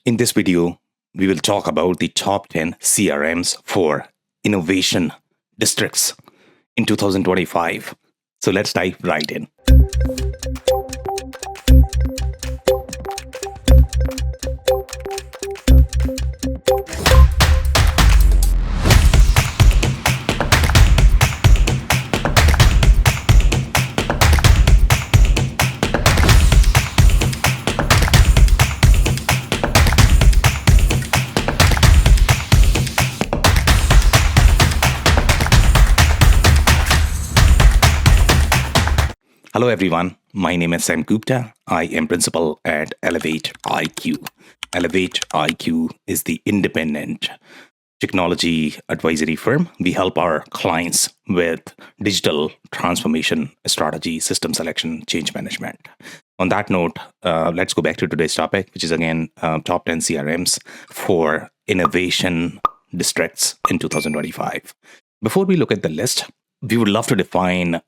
In this video, we will talk about the top 10 CRMs for innovation districts in 2025. So let's dive right in. Hello everyone, my name is Sam Gupta. I am principal at Elevate IQ. Elevate IQ is the independent technology advisory firm. We help our clients with digital transformation strategy, system selection, change management. On that note, let's go back to today's topic, which is again top 10 CRMs for innovation districts in 2025. Before we look at the list, we would love to define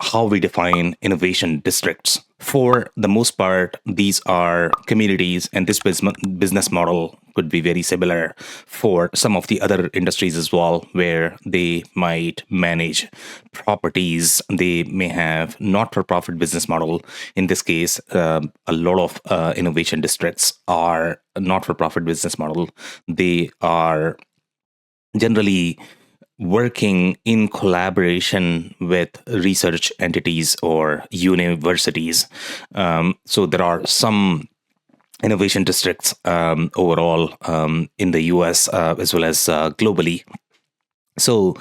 how we define innovation districts. For the most part, these are communities, and this business model could be very similar for some of the other industries as well, where they might manage properties. They may have not-for-profit business model. In this case, a lot of innovation districts are not-for-profit business model. They are generally working in collaboration with research entities or universities. So there are some innovation districts overall in the US as well as globally. So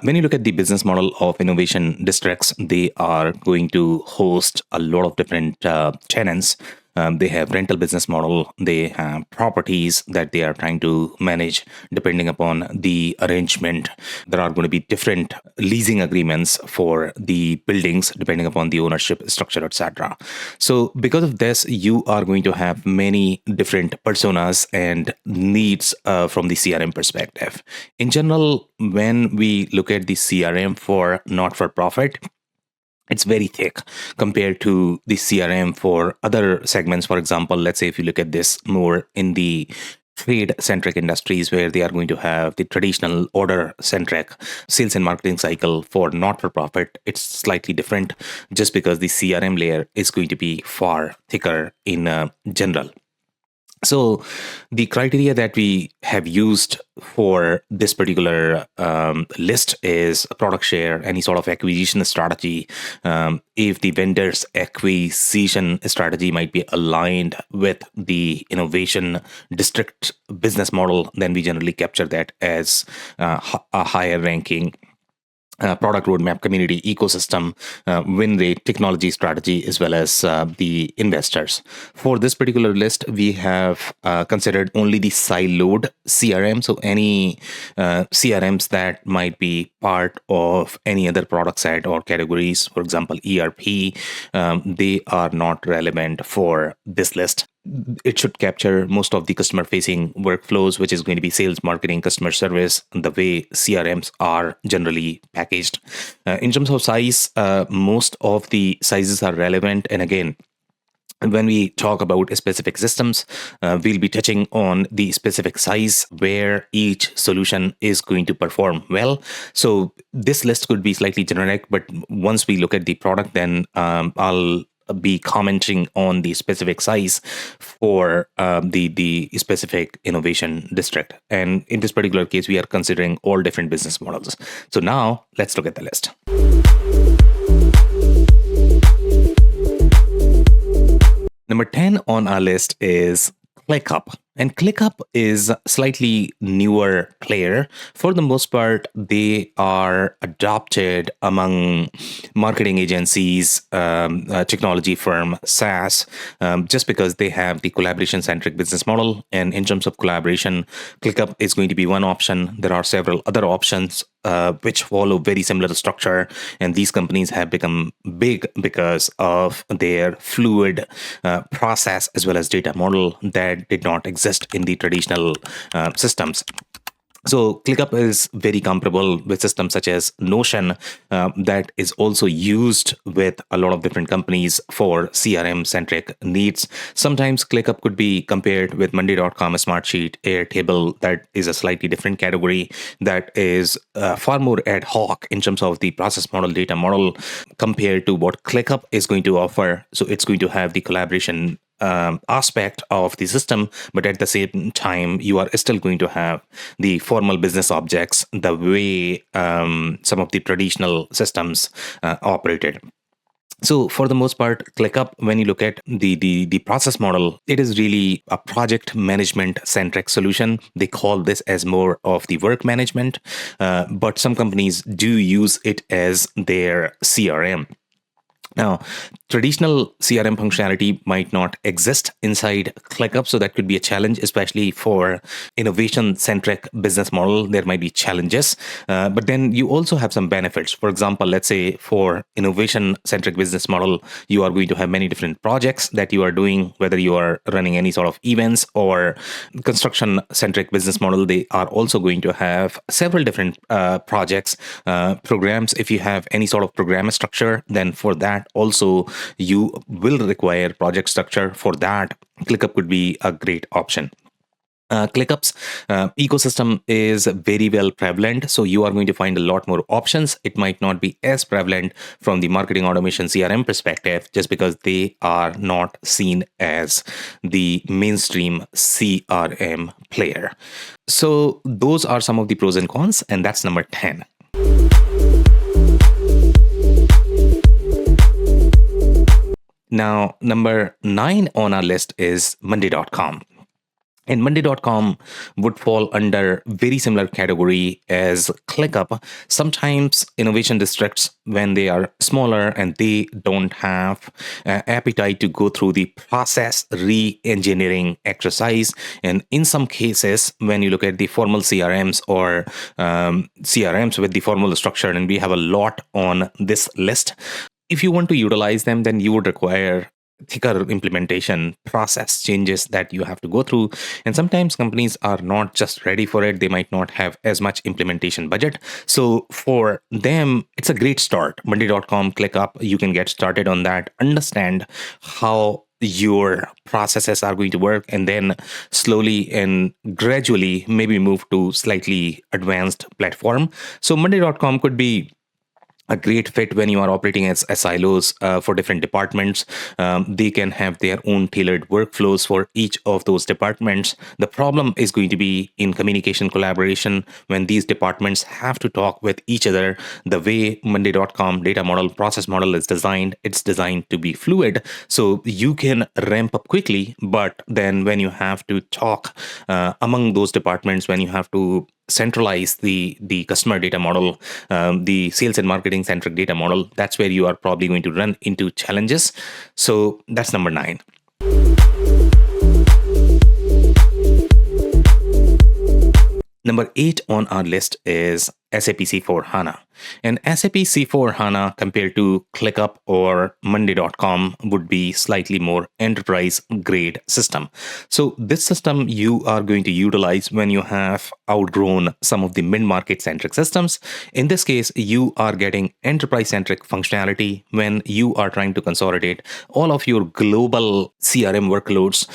when you look at the business model of innovation districts, they are going to host a lot of different tenants. They have rental business model. They have properties that they are trying to manage depending upon the arrangement. There are going to be different leasing agreements for the buildings depending upon the ownership structure, etc. So because of this, you are going to have many different personas and needs from the CRM perspective. In general, when we look at the CRM for not-for-profit, it's very thick compared to the CRM for other segments. For example, let's say if you look at this more in the trade-centric industries, where they are going to have the traditional order-centric sales and marketing cycle. For not-for-profit, it's slightly different just because the CRM layer is going to be far thicker in general. So the criteria that we have used for this particular list is a product share, any sort of acquisition strategy. If the vendor's acquisition strategy might be aligned with the innovation district business model, then we generally capture that as a higher ranking product roadmap, community ecosystem, win rate, technology strategy, as well as the investors. For this particular list, we have considered only the siloed CRM. So any CRMs that might be part of any other product set or categories, for example, ERP, they are not relevant for this list. It should capture most of the customer-facing workflows, which is going to be sales, marketing, customer service, the way CRMs are generally packaged. In terms of size, most of the sizes are relevant. And again, when we talk about specific systems, we'll be touching on the specific size where each solution is going to perform well. So this list could be slightly generic, but once we look at the product, then I'll be commenting on the specific size for the specific innovation district. And in this particular case, we are considering all different business models. So now let's look at the list. Number 10 on our list is ClickUp. And ClickUp is slightly newer player. For the most part, they are adopted among marketing agencies, technology firm, SaaS, just because they have the collaboration-centric business model. And in terms of collaboration, ClickUp is going to be one option. There are several other options which follow very similar structure. And these companies have become big because of their fluid process as well as data model that did not exist in the traditional systems. So ClickUp is very comparable with systems such as Notion that is also used with a lot of different companies for CRM-centric needs. Sometimes ClickUp could be compared with Monday.com, Smartsheet, Airtable. That is a slightly different category that is far more ad hoc in terms of the process model, data model, compared to what ClickUp is going to offer. So it's going to have the collaboration aspect of the system, but at the same time, you are still going to have the formal business objects the way some of the traditional systems operated. So for the most part, ClickUp, when you look at the process model, it is really a project management centric solution. They call this as more of the work management, but some companies do use it as their CRM. Now, traditional CRM functionality might not exist inside ClickUp, so that could be a challenge, especially for innovation-centric business model. There might be challenges, but then you also have some benefits. For example, let's say for innovation-centric business model, you are going to have many different projects that you are doing, whether you are running any sort of events or construction-centric business model. They are also going to have several different projects, programs. If you have any sort of program structure, then for that also you will require project structure. For that, ClickUp could be a great option. ClickUp's ecosystem is very well prevalent, so you are going to find a lot more options. It might not be as prevalent from the marketing automation CRM perspective, just because they are not seen as the mainstream CRM player. So those are some of the pros and cons, and that's number 10. Now, number 9 on our list is Monday.com. And Monday.com would fall under very similar category as ClickUp. Sometimes innovation districts, when they are smaller and they don't have appetite to go through the process re-engineering exercise. And in some cases, when you look at the formal CRMs or CRMs with the formal structure, and we have a lot on this list, if you want to utilize them, then you would require thicker implementation process changes that you have to go through. And sometimes companies are not just ready for it. They might not have as much implementation budget. So for them, it's a great start. Monday.com, ClickUp, you can get started on that, understand how your processes are going to work, and then slowly and gradually maybe move to slightly advanced platform. So Monday.com could be a great fit when you are operating as silos for different departments. They can have their own tailored workflows for each of those departments. The problem is going to be in communication collaboration when these departments have to talk with each other. The way Monday.com data model, process model is designed, it's designed to be fluid. So you can ramp up quickly, but then when you have to talk among those departments, when you have to centralize the customer data model, the sales and marketing centric data model, that's where you are probably going to run into challenges. So that's number 9. Number 8 on our list is SAP C4HANA. And SAP C4HANA compared to ClickUp or Monday.com would be slightly more enterprise grade system. So this system you are going to utilize when you have outgrown some of the mid-market centric systems. In this case, you are getting enterprise centric functionality when you are trying to consolidate all of your global CRM workloads.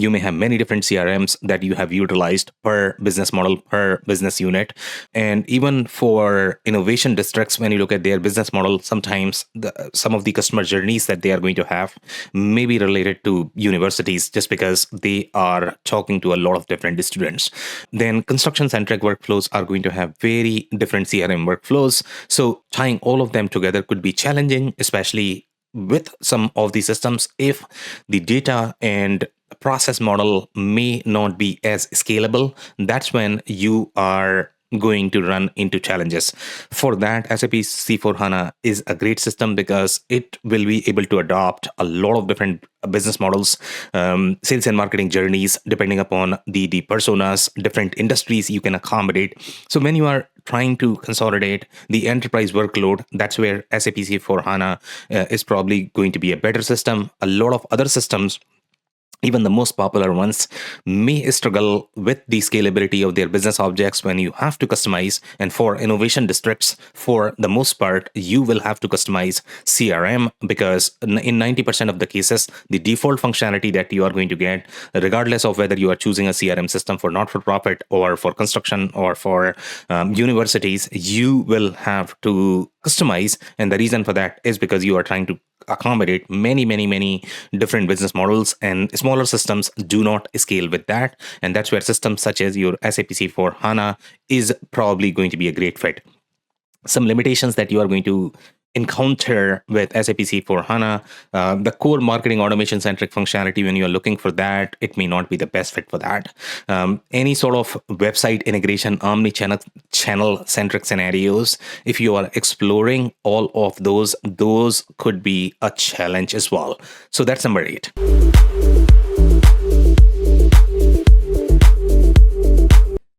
You may have many different CRMs that you have utilized per business model, per business unit. And even for innovation districts, when you look at their business model, sometimes some of the customer journeys that they are going to have may be related to universities, just because they are talking to a lot of different students. Then construction-centric workflows are going to have very different CRM workflows. So tying all of them together could be challenging, especially with some of the systems if the data and process model may not be as scalable. That's when you are going to run into challenges. For that, SAP C4HANA is a great system because it will be able to adopt a lot of different business models, sales and marketing journeys, depending upon the personas, different industries you can accommodate. So when you are trying to consolidate the enterprise workload, that's where SAP C4HANA is probably going to be a better system. A lot of other systems even the most popular ones may struggle with the scalability of their business objects when you have to customize. And for innovation districts, for the most part, you will have to customize CRM, because in 90% of the cases, the default functionality that you are going to get, regardless of whether you are choosing a CRM system for not-for-profit or for construction or for universities, you will have to customize. And the reason for that is because you are trying to accommodate many different business models, and smaller systems do not scale with that. And that's where systems such as your SAP C4 HANA is probably going to be a great fit. Some limitations that you are going to encounter with SAP C4 HANA, the core marketing automation centric functionality, when you're looking for that, it may not be the best fit for that. Any sort of website integration, omni-channel centric scenarios, if you are exploring all of those could be a challenge as well. So that's number 8.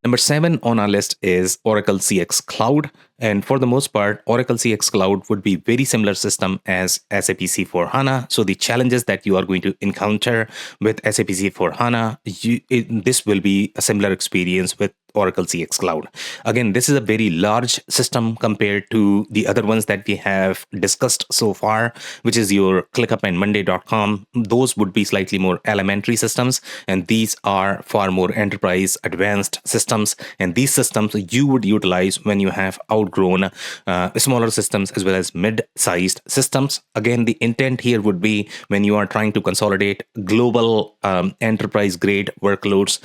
Number 7 on our list is Oracle CX Cloud. And for the most part, Oracle CX Cloud would be very similar system as SAP C4 HANA. So the challenges that you are going to encounter with SAP C4 HANA, this will be a similar experience with Oracle CX Cloud. Again, this is a very large system compared to the other ones that we have discussed so far, which is your ClickUp and Monday.com. Those would be slightly more elementary systems, and these are far more enterprise advanced systems. And these systems you would utilize when you have outgrown smaller systems as well as mid-sized systems. Again, the intent here would be when you are trying to consolidate global enterprise-grade workloads,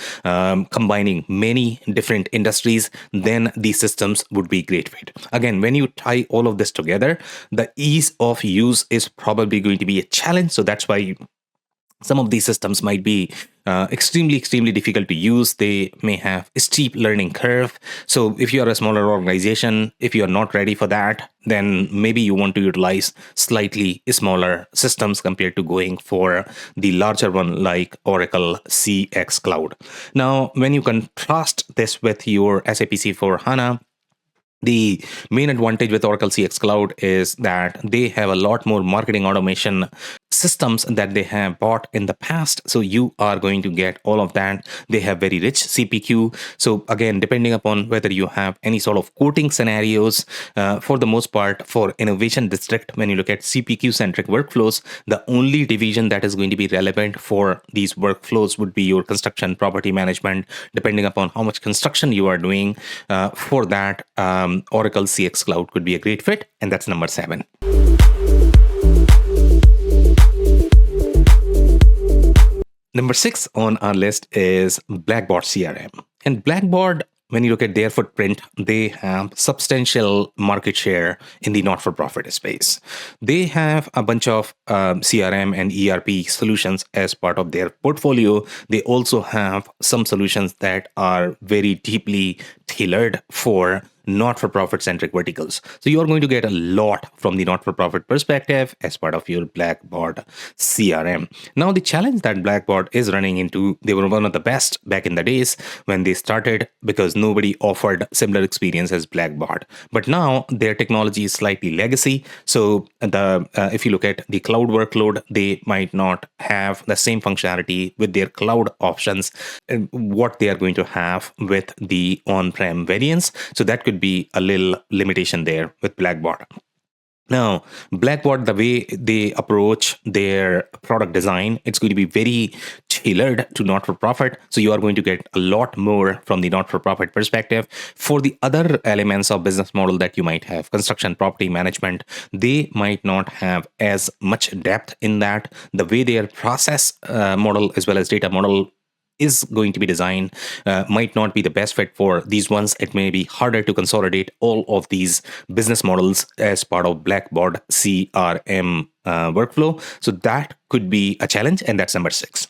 combining many different industries, then these systems would be great fit. Again, when you tie all of this together, the ease of use is probably going to be a challenge. So that's why some of these systems might be extremely difficult to use. They may have a steep learning curve. So if you are a smaller organization, if you are not ready for that, then maybe you want to utilize slightly smaller systems compared to going for the larger one like Oracle CX Cloud. Now, when you contrast this with your SAP C4 HANA, the main advantage with Oracle CX Cloud is that they have a lot more marketing automation systems that they have bought in the past. So you are going to get all of that. They have very rich CPQ. So again, depending upon whether you have any sort of quoting scenarios, for the most part, for innovation district, when you look at CPQ centric workflows, the only division that is going to be relevant for these workflows would be your construction property management, depending upon how much construction you are doing. For that, Oracle CX Cloud could be a great fit, and that's number 7. Number 6 on our list is Blackboard CRM. And Blackboard, when you look at their footprint, they have substantial market share in the not-for-profit space. They have a bunch of CRM and ERP solutions as part of their portfolio. They also have some solutions that are very deeply tailored for not-for-profit centric verticals. So you are going to get a lot from the not-for-profit perspective as part of your Blackboard CRM. Now, the challenge that Blackboard is running into, they were one of the best back in the days when they started because nobody offered similar experience as Blackboard. But now their technology is slightly legacy. So if you look at the cloud workload, they might not have the same functionality with their cloud options, what they are going to have with the on-prem variants. So that could be a little limitation there with Blackboard. Now, Blackboard, the way they approach their product design, it's going to be very tailored to not-for-profit. So you are going to get a lot more from the not-for-profit perspective. For the other elements of business model that you might have, construction, property management, they might not have as much depth in that. The way their process model as well as data model is going to be designed might not be the best fit for these ones. It may be harder to consolidate all of these business models as part of Blackboard CRM workflow. So that could be a challenge, and that's number 6.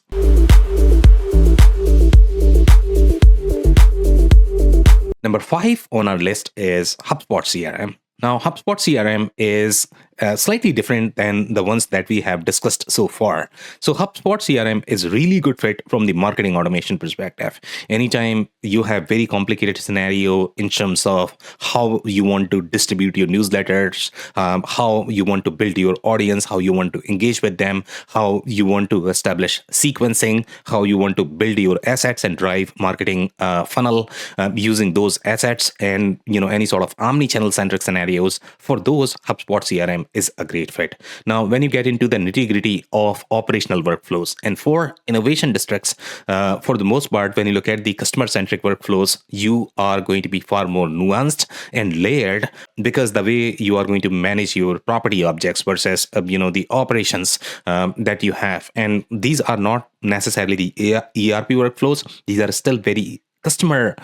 Number 5 on our list is HubSpot CRM. Now, HubSpot CRM is slightly different than the ones that we have discussed so far. So HubSpot CRM is really good fit from the marketing automation perspective. Anytime you have very complicated scenario in terms of how you want to distribute your newsletters, how you want to build your audience, how you want to engage with them, how you want to establish sequencing, how you want to build your assets and drive marketing funnel using those assets, and any sort of omni-channel centric scenarios. For those, HubSpot CRM is a great fit. Now, when you get into the nitty-gritty of operational workflows, and for innovation districts, for the most part, when you look at the customer-centric workflows, you are going to be far more nuanced and layered, because the way you are going to manage your property objects versus the operations that you have, and these are not necessarily the ERP workflows. These are still very customer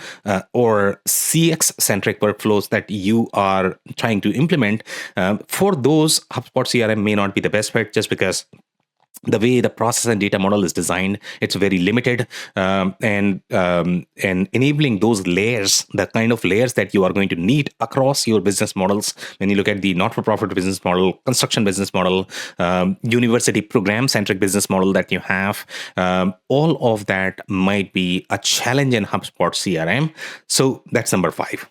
or CX centric workflows that you are trying to implement. For those, HubSpot CRM may not be the best fit, just because the way the process and data model is designed, it's very limited, and enabling those layers, the kind of layers that you are going to need across your business models. When you look at the not-for-profit business model, construction business model, university program-centric business model that you have, all of that might be a challenge in HubSpot CRM. So that's number 5.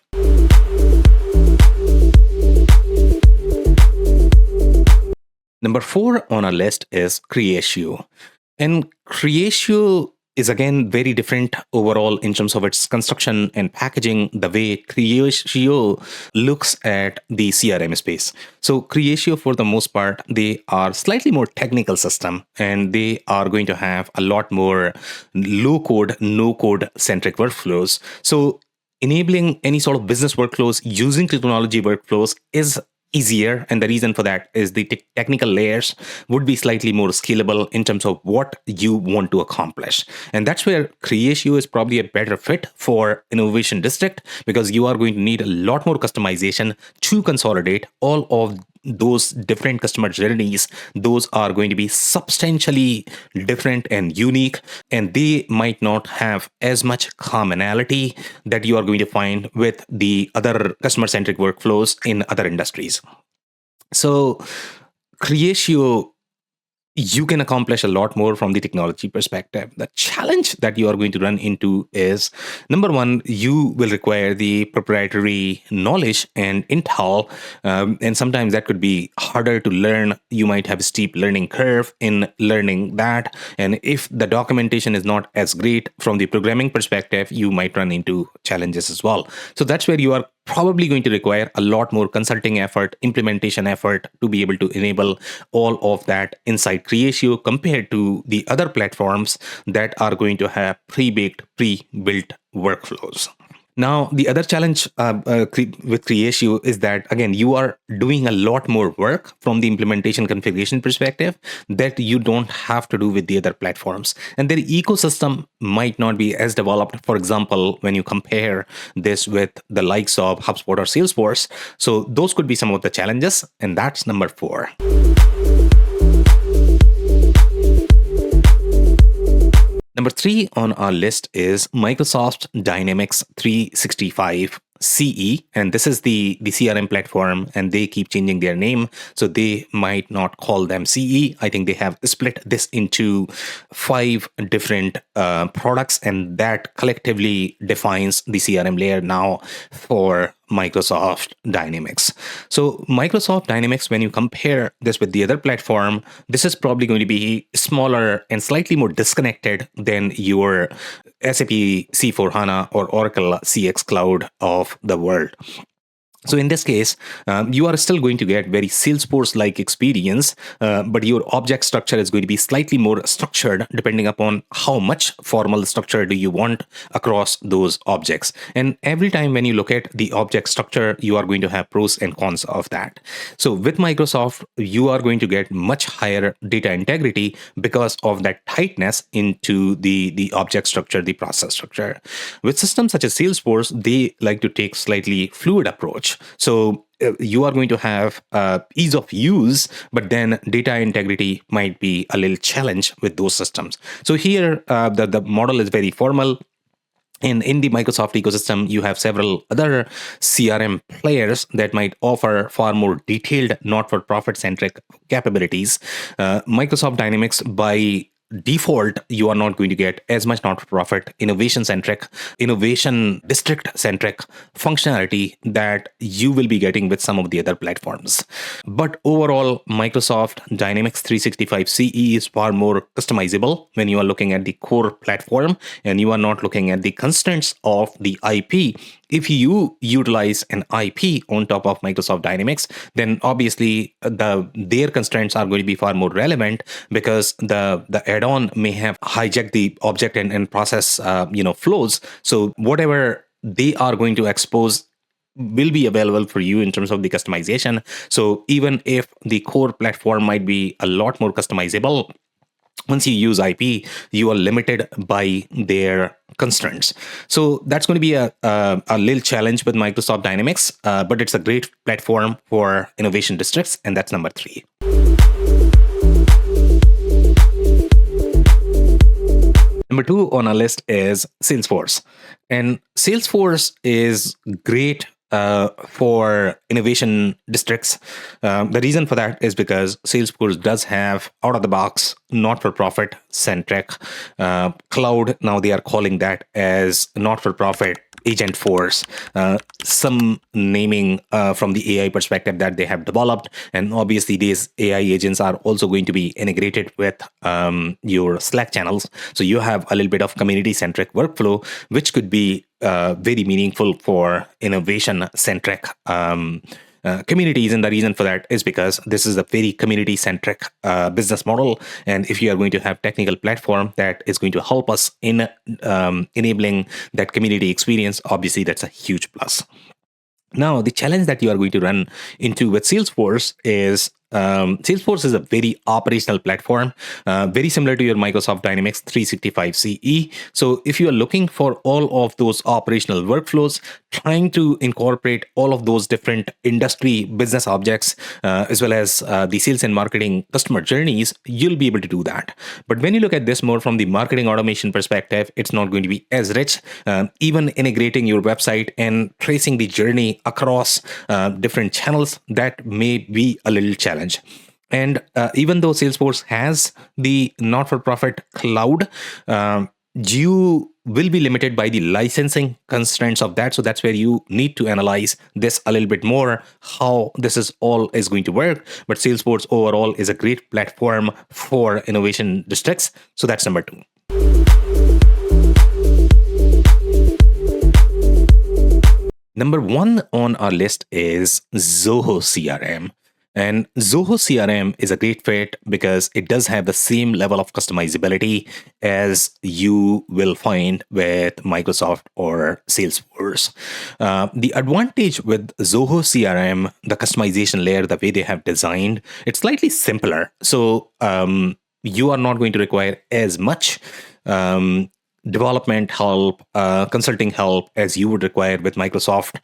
Number 4 on our list is Creatio. And Creatio is again very different overall in terms of its construction and packaging, the way Creatio looks at the CRM space. So Creatio, for the most part, they are slightly more technical system, and they are going to have a lot more low code, no code centric workflows. So enabling any sort of business workflows using technology workflows is easier, and the reason for that is the technical layers would be slightly more scalable in terms of what you want to accomplish. And that's where Creatio is probably a better fit for innovation district, because you are going to need a lot more customization to consolidate all of those different customer journeys. Those are going to be substantially different and unique, and they might not have as much commonality that you are going to find with the other customer-centric workflows in other industries. So Creatio, you can accomplish a lot more from the technology perspective. The challenge that you are going to run into is, number 1, you will require the proprietary knowledge and intel, and sometimes that could be harder to learn. You might have a steep learning curve in learning that, and if the documentation is not as great from the programming perspective, you might run into challenges as well. So that's where you are probably going to require a lot more consulting effort, implementation effort, to be able to enable all of that inside Creatio, compared to the other platforms that are going to have pre-baked, pre-built workflows. Now, the other challenge with Creatio is that, again, you are doing a lot more work from the implementation configuration perspective that you don't have to do with the other platforms. And their ecosystem might not be as developed. For example, when you compare this with the likes of HubSpot or Salesforce. So those could be some of the challenges. And that's number 4. Number 3 on our list is Microsoft Dynamics 365 CE, and this is the CRM platform, and they keep changing their name, so they might not call them CE. I think they have split this into 5 different products, and that collectively defines the CRM layer now for Microsoft Dynamics. So Microsoft Dynamics, when you compare this with the other platform, this is probably going to be smaller and slightly more disconnected than your SAP C4HANA or Oracle CX Cloud of the world. So in this case, you are still going to get very Salesforce-like experience, but your object structure is going to be slightly more structured depending upon how much formal structure do you want across those objects. And every time when you look at the object structure, you are going to have pros and cons of that. So with Microsoft, you are going to get much higher data integrity because of that tightness into the object structure, the process structure. With systems such as Salesforce, they like to take slightly fluid approach. So you are going to have ease of use, but then data integrity might be a little challenge with those systems. So here, the model is very formal. In the Microsoft ecosystem, you have several other CRM players that might offer far more detailed, not-for-profit centric capabilities. Microsoft Dynamics, by default, you are not going to get as much not-for-profit, innovation-centric, innovation district-centric functionality that you will be getting with some of the other platforms. But overall, Microsoft Dynamics 365 CE is far more customizable when you are looking at the core platform and you are not looking at the constraints of the IP. If you utilize an IP on top of Microsoft Dynamics, then obviously their constraints are going to be far more relevant, because the add-on may have hijacked the object and process flows. So whatever they are going to expose will be available for you in terms of the customization. So even if the core platform might be a lot more customizable, once you use IP, you are limited by their constraints. So that's going to be a little challenge with Microsoft Dynamics, but it's a great platform for innovation districts, and that's number 3. Number 2 on our list is Salesforce. And Salesforce is great for innovation districts. The reason for that is because Salesforce does have out-of-the-box, not-for-profit centric cloud. Now they are calling that as not-for-profit agent force, some naming from the AI perspective that they have developed. And obviously these AI agents are also going to be integrated with your Slack channels. So you have a little bit of community-centric workflow, which could be very meaningful for innovation-centric communities. And the reason for that is because this is a very community-centric business model. And if you are going to have technical platform that is going to help us in enabling that community experience, obviously that's a huge plus. Now, the challenge that you are going to run into with Salesforce is Salesforce is a very operational platform, very similar to your Microsoft Dynamics 365 CE. So if you are looking for all of those operational workflows, trying to incorporate all of those different industry business objects, as well as the sales and marketing customer journeys, you'll be able to do that. But when you look at this more from the marketing automation perspective, it's not going to be as rich. Even integrating your website and tracing the journey across different channels, that may be a little challenge. And even though Salesforce has the not-for-profit cloud, you will be limited by the licensing constraints of that. So that's where you need to analyze this a little bit more, how this is all is going to work. But Salesforce overall is a great platform for innovation districts. So that's number 2. Number 1 on our list is Zoho CRM. And Zoho CRM is a great fit because it does have the same level of customizability as you will find with Microsoft or Salesforce. The advantage with Zoho CRM, the customization layer, the way they have designed, it's slightly simpler. So you are not going to require as much development help, consulting help as you would require with Microsoft,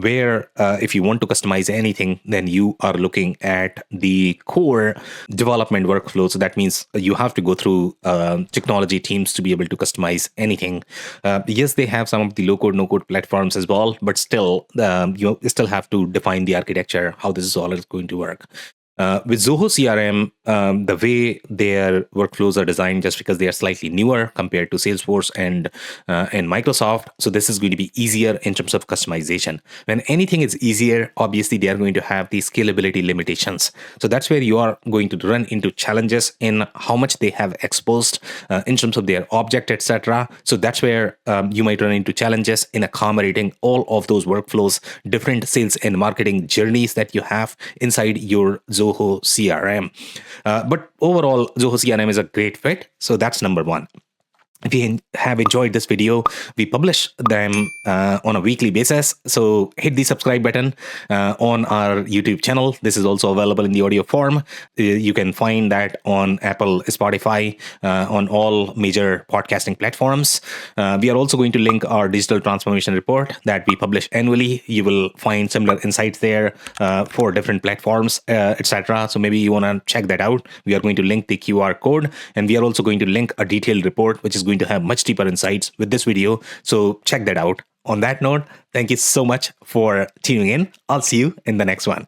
where if you want to customize anything, then you are looking at the core development workflow. So that means you have to go through technology teams to be able to customize anything. Yes, they have some of the low-code, no-code platforms as well, but still, you still have to define the architecture, how this is all is going to work. With Zoho CRM, the way their workflows are designed, just because they are slightly newer compared to Salesforce and Microsoft, so this is going to be easier in terms of customization. When anything is easier, obviously they are going to have the scalability limitations. So that's where you are going to run into challenges in how much they have exposed in terms of their object, etc. So that's where you might run into challenges in accommodating all of those workflows, different sales and marketing journeys that you have inside your Zoho CRM. But overall, Zoho CRM is a great fit. So that's number 1. If you have enjoyed this video, we publish them on a weekly basis. So hit the subscribe button on our YouTube channel. This is also available in the audio form. You can find that on Apple, Spotify, on all major podcasting platforms. We are also going to link our digital transformation report that we publish annually. You will find similar insights there for different platforms, etc. So maybe you want to check that out. We are going to link the QR code, and we are also going to link a detailed report, which is going to have much deeper insights with this video. So check that out. On that note, thank you so much for tuning in. I'll see you in the next one.